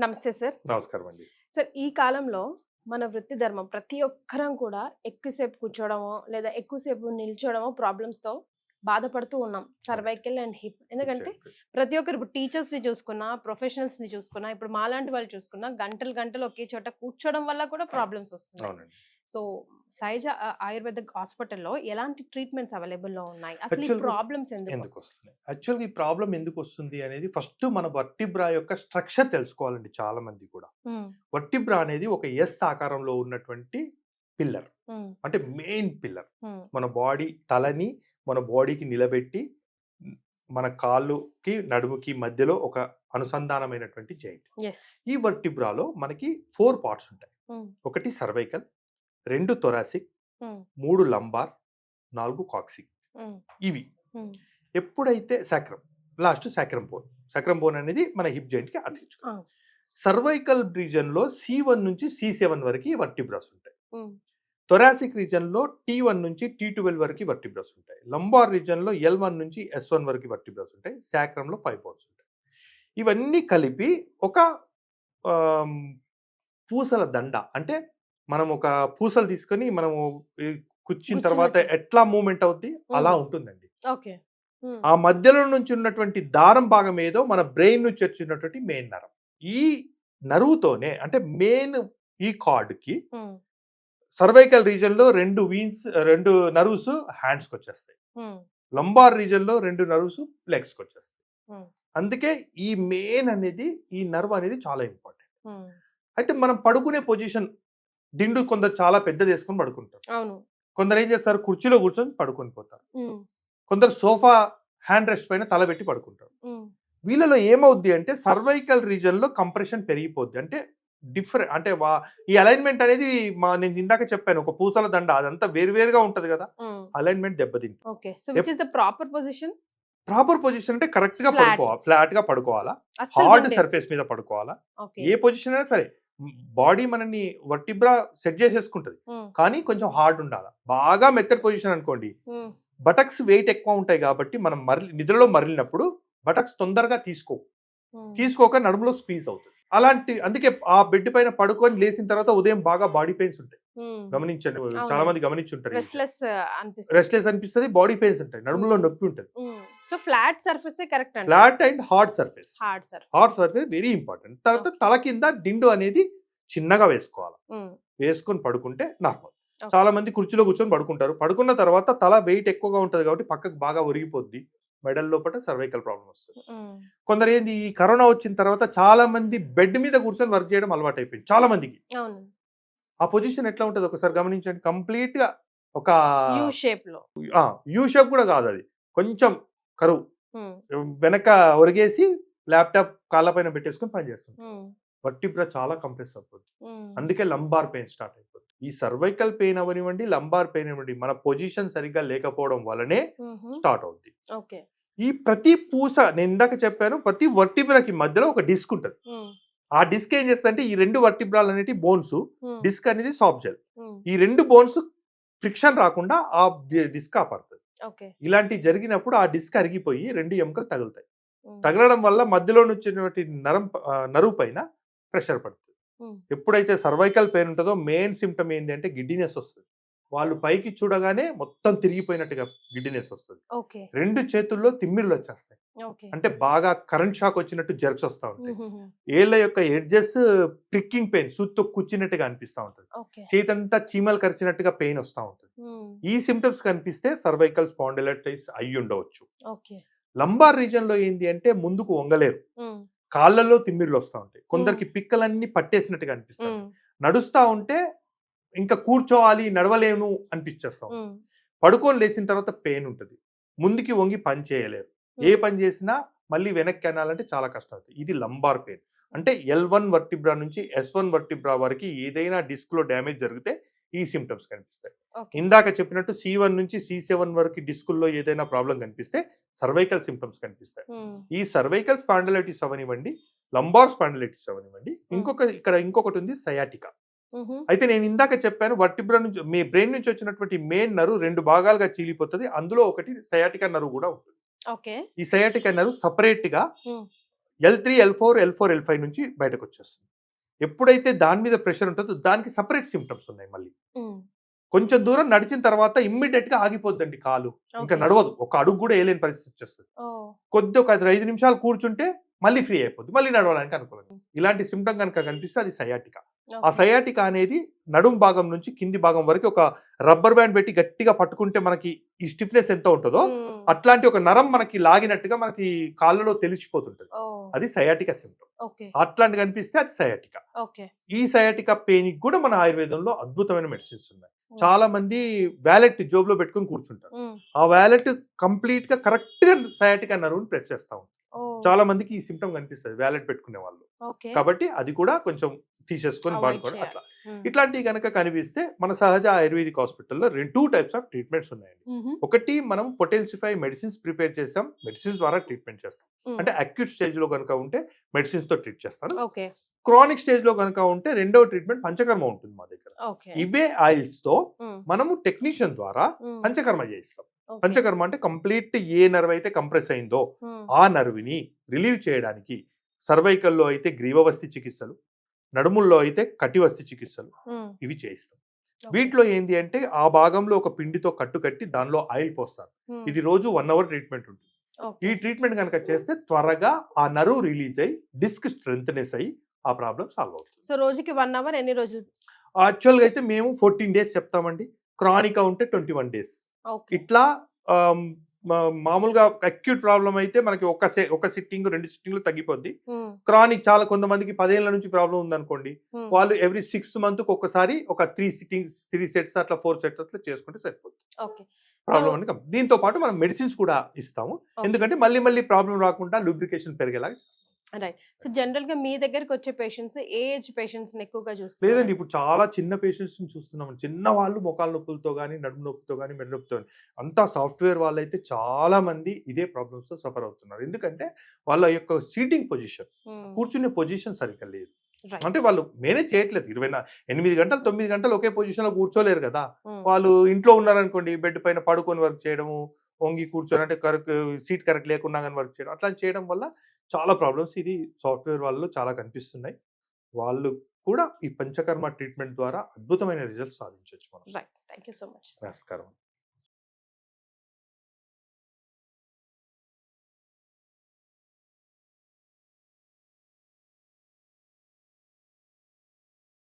నమస్తే సార్. నమస్కారం అండి. సార్, ఈ కాలంలో మన వృత్తి ధర్మం ప్రతి ఒక్కరం కూడా ఎక్కువసేపు కూర్చోవడమో లేదా ఎక్కువసేపు నిల్చోవడమో ప్రాబ్లమ్స్‌తో బాధపడుతూ ఉన్నాం. Cervical and hip. ఎందుకంటే ప్రతి ఒక్కరు ఇప్పుడు టీచర్స్‌ని చూసుకున్నా, ప్రొఫెషనల్స్‌ని చూసుకున్నా, ఇప్పుడు మాలాంటి వాళ్ళు చూసుకున్నా గంటలు గంటలు ఒకే చోట కూర్చోవడం వల్ల కూడా ప్రాబ్లమ్స్ వస్తున్నాయి. అవునండి. సో సైజ ఆయుర్వేదిక్ హాస్పిటల్‌లో ఎలాంటి ట్రీట్మెంట్స్ అవైలబుల్‌లో ఉన్నాయి? అసలు ఈ యాక్చువల్‌గా ప్రాబ్లమ్స్ ఎందుకు ఎందుకు వస్తున్నాయి? వస్తున్నాయి? యాక్చువల్‌గా ఈ ప్రాబ్లమ్ ఎందుకు వస్తుంది అనేది ఫస్ట్ మన వర్టిబ్రా యొక్క స్ట్రక్చర్ తెలుసుకోవాలండి చాలా మంది కూడా. హ్మ్. వర్టిబ్రా అనేది ఒక ఎస్ ఆకారంలో ఉన్నటువంటి పిల్లర్. హ్మ్. అంటే మెయిన్ పిల్లర్. హ్మ్. మన తలని మన బాడీకి నిలబెట్టి మన కాళ్ళుకి, నడుముకి మధ్యలో ఒక అనుసంధానమైనటువంటి జాయింట్. యెస్. ఈ వర్టిబ్రాలో మనకి 4 పార్ట్స్ ఉంటాయి. హ్మ్. 1 సర్వైకల్, 2 థొరాసిక్, హ్మ్. 3 లంబార్, 4 కాక్సిక్. హ్మ్. ఇవి హ్మ్. ఎప్పుడైతే sacrum, last sacrum bone. Sacrum bone అనేది మన హిప్ జాయింట్‌కి అతికించుకోవాలి. ఆ! సర్వైకల్ రీజియన్‌లో C1 నుంచి C7 వరకు వర్టిబ్రాస్ ఉంటాయి. హ్మ్. థొరాసిక్ రీజియన్‌లో T1 నుంచి T12 వరకు వర్టిబ్రాస్ ఉంటాయి. లంబార్ రీజియన్‌లో L1 నుంచి S1 వరకు వర్టిబ్రాస్ ఉంటాయి. సాక్రమ్‌లో 5 బోన్స్ ఉంటాయి. ఇవన్నీ కలిపి ఒక ఆహ్, పూసల దండ. అంటే మనం ఒక పూసలు తీసుకొని మనము ఈ కుచ్చిన తర్వాత గుచ్చినట్టు. ఎట్లా మూవ్‌మెంట్ అవుద్ది అలా హ్మ్. ఉంటుందండి. ఓకే. హ్మ్. ఆ మధ్యలో నుంచి ఉన్నటువంటి దారం భాగం ఏదో మన బ్రెయిన్ నుంచి వచ్చినటువంటి మెయిన్ నరం. ఈ నరువుతోనే అంటే మెయిన్ ఈ కార్డ్‌కి హ్మ్. సర్వైకల్ రీజియన్‌లో 2 నర్వ్స్ హ్యాండ్స్‌కి వచ్చేస్తాయి. హ్మ్. లంబార్ రీజియన్‌లో 2 నర్వ్స్ లెగ్స్‌కి వచ్చేస్తాయి. హ్మ్. అందుకే ఈ మెయిన్ అనేది ఈ నర్వ్ అనేది చాలా ఇంపార్టెంట్. హ్మ్. అయితే మనం పడుకునే పొజిషన్ దిండు కొందరు చాలా పెద్దదేసుకొని పడుకుంటారు. అవును. కొందరు ఏం చేస్తారు కుర్చీలో కూర్చొని పడుకొని పోతారు. హ్మ్. కొందరు సోఫా హ్యాండ్ రెస్ట్ పైన తలబెట్టి పడుకుంటారు. హ్మ్. వీళ్ళలో ఏమవుద్ది అంటే సర్వైకల్ రీజియన్‌లో కంప్రెషన్ పెరిగిపోద్ది. అంటే అంటే ఈ అలైన్‌మెంట్ అనేది నేను ఇందాక చెప్పాను. ఒక పూసల దండ అదంతా వేరుగా ఉంటది కదా! హ్మ్. అలైన్‌మెంట్ దెబ్బతింటుంది. Okay. So which is the proper position? Proper position అంటే కరెక్ట్‌గా ఫ్లాట్. పడుకోవాలి. ఫ్లాట్‌గా పడుకోవాలా. అస్సలు హార్డ్ వంగేయకు. సర్ఫేస్ మీద పడుకోవాలా. ఓకే. ఏ పొజిషన్ అయినా సరే. బాడీ మనల్ని వర్టిబ్రా సెట్ చేసేసుకుంటది. హ్మ్. కానీ కొంచెం హార్డ్ ఉండాలా. బాగా మెత్తడ్ పొజిషన్ అనుకోండి. హ్మ్. బటక్స్ వెయిట్ ఎక్కువ ఉంటాయి కాబట్టి మనం నిద్రలో మరలినప్పుడు బటక్స్ తొందరగా హ్మ్. తీసుకోక నడుములో స్క్వీజ్ అవుతుంది. అందుకే ఆ బెడ్ పైన పడుకొని లేసిన తర్వాత ఉదయం బాగా బాడీ పెయిన్స్ ఉంటాయి. హ్మ్. గమనించండి. చాలా అవునండి. మంది గమనించుంటారు ఈ విషయం. రెస్ట్‌లెస్ అనిపిస్తది. రెస్ట్‌లెస్ అనిపిస్తది. బాడీ పెయిన్స్ ఉంటాయి. నడుములో హ్మ్. నొప్పి ఉంటది. హ్మ్. సో ఫ్లాట్ సర్ఫేసే కరెక్ట్ అంటారు. Flat and hard surface. Hard surface. Hard surface very important. తర్వాత ఓకే. తల కింద దిండు అనేది చిన్నగా వేసుకోవాలి. హ్మ్. వేసుకొని పడుకుంటే నార్మల్. ఓకే. చాలా మంది కుర్చీలో కూర్చొని పడుకుంటారు. పడుకున్న తర్వాత తల వెయిట్ ఎక్కువగా ఉంటది కాబట్టి పక్కకు బాగా ఒరిగిపోద్ది. మెడల లోపట సర్వైకల్ ప్రాబ్లమ్ వస్తది. హ్మ్. కొందరు ఏంది ఈ కరోనా వచ్చిన తర్వాత చాలా మంది బెడ్ మీద కూర్చొని వర్క్ చేయడం అలవాటైపోయింది చాలా మందికి. అవును. ఆ పొజిషన్ ఎట్లా ఉంటది ఒకసారి గమనించండి. కంప్లీట్‌గా ఒక యూ షేప్‌లో. యూ షేప్ కూడా కాదది. కొంచెం కరువు. హ్మ్. వెనక ఒరిగేసి ల్యాప్‌టాప్ కాళ్ళ పైన పెట్టేసుకొని పని చేస్తుంటారు. హ్మ్. వర్టిబ్రా చాలా కంప్రెస్ అయిపోద్ది. హ్మ్. అందుకే లంబార్ పెయిన్ స్టార్ట్ అయిపోద్ది. ఈ సర్వైకల్ పెయిన్ అవ్వనివ్వండి, లంబార్ పెయిన్ అవ్వండి మన పొజిషన్ సరిగ్గా లేకపోవడం వల్లనే హుహు. స్టార్ట్ అవుద్ది. ఓకే. ఈ ప్రతి పూస నేను ఇందాక చెప్పాను ప్రతి వర్టిబ్రాకి మధ్యలో ఒక డిస్క్ ఉంటది. హ్మ్. ఆ డిస్క్ ఏం చేస్తదంటే ఈ 2 వర్టిబ్రాలు అనేటి బోన్స్, హ్మ్. డిస్క్ అనేది సాఫ్ట్ జెల్. హ్మ్. ఈ 2 బోన్స్ ఫ్రిక్షన్ రాకుండా ఆ డిస్క్ కాపాడుతది. ఓకే. ఇలాంటివి జరిగినప్పుడు ఆ డిస్క్ అరిగిపోయి 2 ఎముకలు తగులుతాయి. హ్మ్. తగలడం వల్ల మధ్యలో నుంచి నరువు పైన ప్రెషర్ పడుతుంది. హ్మ్. ఎప్పుడైతే సర్వైకల్ పెయిన్ ఉంటుందో మెయిన్ సిమ్టమ్ ఏంటి అంటే గిడ్డినెస్ వస్తుంది. వాళ్ళు పైకి చూడగానే మొత్తం తిరిగిపోయినట్టుగా గిడ్డినెస్ వస్తుంది. ఓకే. 2 చేతుల్లో తిమ్మిర్లు వచ్చేస్తాయి. ఓకే. అంటే బాగా కరెంట్ షాక్ వచ్చినట్టు జర్క్స్ వస్తా ఉంటాయి. హుహుహు. ఏళ్ళ యొక్క ఎడ్జెస్ ప్రిక్కింగ్ పెయిన్ సూత్తో కూర్చున్నట్టుగా అనిపిస్తా ఉంటుంది. ఓకే. చేతంతా చీమలు కరిచినట్టుగా పెయిన్ వస్తా ఉంటుంది. హ్మ్. ఈ సిమ్టమ్స్ కనిపిస్తే సర్వైకల్ స్పాండిలైటిస్ అయ్యి ఉండవచ్చు. ఓకే. లంబార్ రీజియన్ లో ఏంది అంటే ముందుకు వంగలేరు. హ్మ్. కాళ్ళల్లో తిమ్మిర్లు వస్తా ఉంటాయి. కొందరికి హ్మ్. పిక్కలన్నీ పట్టేసినట్టుగా అనిపిస్తాయి. హ్మ్. నడుస్తా ఉంటే ఇంకా కూర్చోవాలి నడవలేను అనిపించేస్తాం. హ్మ్. పడుకొని లేచిన తర్వాత పెయిన్ ఉంటుంది. ముందుకి వంగి పని చేయలేరు. ఏ హ్మ్. పని చేసినా మళ్ళీ వెనక్కి అనాలంటే చాలా కష్టం అవుతుంది. ఇది లంబార్ పెయిన్. అంటే L1 వర్టిబ్రా నుంచి S1 వర్టిబ్రా వరకు ఏదైనా డిస్క్‌లో డ్యామేజ్ జరిగితే ఈ సిమ్టమ్స్ కనిపిస్తాయి. ఓకే. ఇందాక చెప్పినట్టు C1 నుంచి C7 వరకు డిస్కుల్లో ఏదైనా ప్రాబ్లమ్ కనిపిస్తే సర్వైకల్ సిమ్టమ్స్ కనిపిస్తాయి. హ్మ్. ఈ సర్వైకల్ స్పాండిలైటిస్ అవ్వనివ్వండి, లంబార్ స్పాండిలైటిస్ అవ్వనివ్వండి, ఇంకొకటి ఉంది సయాటికా. హుహు. అయితే నేను ఇందాక చెప్పాను వర్టిబ్రా నుంచి మీ బ్రెయిన్ నుంచి వచ్చినటువంటి మెయిన్ నర్వ్ 2 భాగాలుగా చీలిపోతది. అందులో ఒకటి సయాటికా నర్వ్ కూడా ఉంటుంది. ఓకే. ఈ సయాటికా నర్వ్ సెపరేట్‌గా హ్మ్. L3, L4, L5 నుంచి బయటకు వచ్చేస్తుంది. ఎప్పుడైతే దాని మీద ప్రెషర్ ఉంటుందో దానికి సపరేట్ సిమ్టమ్స్ ఉన్నాయి మళ్ళీ. కొంచెం దూరం నడిచిన తర్వాత ఇమ్మీడియట్ గా ఆగిపోద్దండి కాలు, ఇంకా నడవదు, ఒక అడుగు కూడా వేయలేని పరిస్థితి వచ్చేస్తుంది. కొద్ది ఒక 5 నిమిషాలు కూర్చుంటే మళ్ళీ ఫ్రీ అయిపోద్ది, మళ్ళీ నడవడానికి అనుకూలంగా. ఇలాంటి సిమ్టమ్ కనుక కనిపిస్తే అది సయాటికా. ఆ సయాటికా అనేది నడుం భాగం నుంచి కింది భాగం వరకు ఒక రబ్బర్ బ్యాండ్ పెట్టి గట్టిగా పట్టుకుంటే మనకి ఈ స్టిఫ్నెస్ ఎంత ఉంటుందో అట్లాంటి ఒక నరం మనకి లాగినట్టుగా మనకి కాళ్ళలో తెలిసిపోతుంటది. అది సయాటికా సిమ్టమ్. అట్లాంటి కనిపిస్తే అది సయాటికా. ఈ సయాటికా పెయిన్ కూడా మన ఆయుర్వేదంలో అద్భుతమైన మెడిసిన్స్ ఉన్నాయి. చాలా మంది వ్యాలెట్ జోబులో పెట్టుకుని కూర్చుంటారు. ఆ వ్యాలెట్ కంప్లీట్ గా కరెక్ట్ గా సయాటికా నర్వ్ ప్రెస్ చేస్తా ఉంటారు. చాలా మందికి ఈ సిమ్టమ్ కనిపిస్తుంది వ్యాలెట్ పెట్టుకునే వాళ్ళు. కాబట్టి అది కూడా కొంచెం తీసేసుకొని వాడుకోవడం అట్లా. ఇట్లాంటివి కనుక కనిపిస్తే మన సహజ ఆయుర్వేదిక్ హాస్పిటల్లో 2 టైప్స్ ఆఫ్ ట్రీట్మెంట్స్ ఉన్నాయండి. ఒకటి మనం పొటెన్సిఫై మెడిసిన్స్ ప్రిపేర్ చేస్తాం, మెడిసిన్స్ ద్వారా ట్రీట్మెంట్ చేస్తాం. అంటే అక్యూట్ స్టేజ్ లో కనుక ఉంటే మెడిసిన్స్ తో ట్రీట్ చేస్తాను. క్రానిక్ స్టేజ్ లో కనుక ఉంటే రెండవ ట్రీట్మెంట్ పంచకర్మ ఉంటుంది మా దగ్గర. ఇవే ఆయిల్స్ తో మనము టెక్నీషియన్ ద్వారా పంచకర్మ చేయిస్తాం. పంచకర్మ అంటే కంప్లీట్ ఏ నర్వ్ అయితే కంప్రెస్ అయిందో ఆ నర్వ్ని రిలీవ్ చేయడానికి సర్వైకల్లో అయితే గ్రీవవస్తి చికిత్సలు, నడుముల్లో అయితే కటివస్తి చికిత్సలు ఇవి చేయిస్తాం. వీటిలో ఏంది అంటే ఆ భాగంలో ఒక పిండితో కట్టి దానిలో ఆయిల్ పోస్తారు. ఇది రోజు 1 అవర్ ట్రీట్మెంట్ ఉంటుంది. ఈ ట్రీట్మెంట్ కనుక చేస్తే త్వరగా ఆ నర్వ్ రిలీజ్ అయ్యి డిస్క్ స్ట్రెంగ్త్నెస్ అయ్యి ఆ ప్రాబ్లం సాల్వ్ అవుతుంది. సో రోజుకి 1 అవర్ ఎన్ని రోజులు? యాక్చువల్గా అయితే మేము 14 డేస్ చెప్తామండి. క్రానిక్ ఉంటే 21 డేస్. ఇట్లా మామూలుగా అక్యూట్ ప్రాబ్లం అయితే మనకి ఒక సిట్టింగ్ 2 సిట్టింగ్లు తగ్గిపోద్ది. క్రానిక్ చాలా కొంతమందికి 10 ఏళ్ల నుంచి ప్రాబ్లం ఉందనుకోండి, వాళ్ళు ఎవ్రీ 6th మంత్ ఒకసారి ఒక 3 సెట్స్ అట్లా 4 సెట్స్ అట్లా చేసుకుంటే సరిపోతుంది ప్రాబ్లం అని. దీంతో పాటు మనం మెడిసిన్స్ కూడా ఇస్తాము, ఎందుకంటే మళ్ళీ ప్రాబ్లం రాకుండా లూబ్రికేషన్ పెరిగేలాగా చేస్తాం. రైట్. సో జనరల్ గా మీ దగ్గరికి వచ్చే పేషెంట్స్ ఏజ్ పేషెంట్స్ ఎక్కువగా చూస్తారు? లేదండి, ఇప్పుడు చాలా చిన్న పేషెంట్స్ చూస్తున్నాం. చిన్న వాళ్ళు మోకాల నొప్పులతో కానీ, నడుము నొప్పితో కానీ, మెడ నొప్పితో కానీ, అంతా సాఫ్ట్వేర్ వాళ్ళైతే చాలా మంది ఇదే ప్రాబ్లమ్స్ తో సఫర్ అవుతున్నారు. ఎందుకంటే వాళ్ళ యొక్క సీటింగ్ పొజిషన్, కూర్చునే పొజిషన్ సరిగ్గా లేదు. అంటే వాళ్ళు మేనేజ్ చేయట్లేదు. 8 గంటలు 9 గంటలు ఒకే పొజిషన్ లో కూర్చోలేరు కదా. వాళ్ళు ఇంట్లో ఉన్నారనుకోండి, బెడ్ పైన పడుకొని వర్క్ చేయడము, వంగి కూర్చొని అంటే సీట్ కరెక్ట్ లేకుండా కానీ వర్క్ చేయడం, అట్లా చేయడం వల్ల చాలా ప్రాబ్లమ్స్ ఇది సాఫ్ట్వేర్ వాళ్ళు చాలా కనిపిస్తున్నాయి. వాళ్ళు కూడా ఈ పంచకర్మ ట్రీట్మెంట్ ద్వారా అద్భుతమైన రిజల్ట్స్ సాధించవచ్చు మనం. రైట్. Thank you so much. నమస్కారం.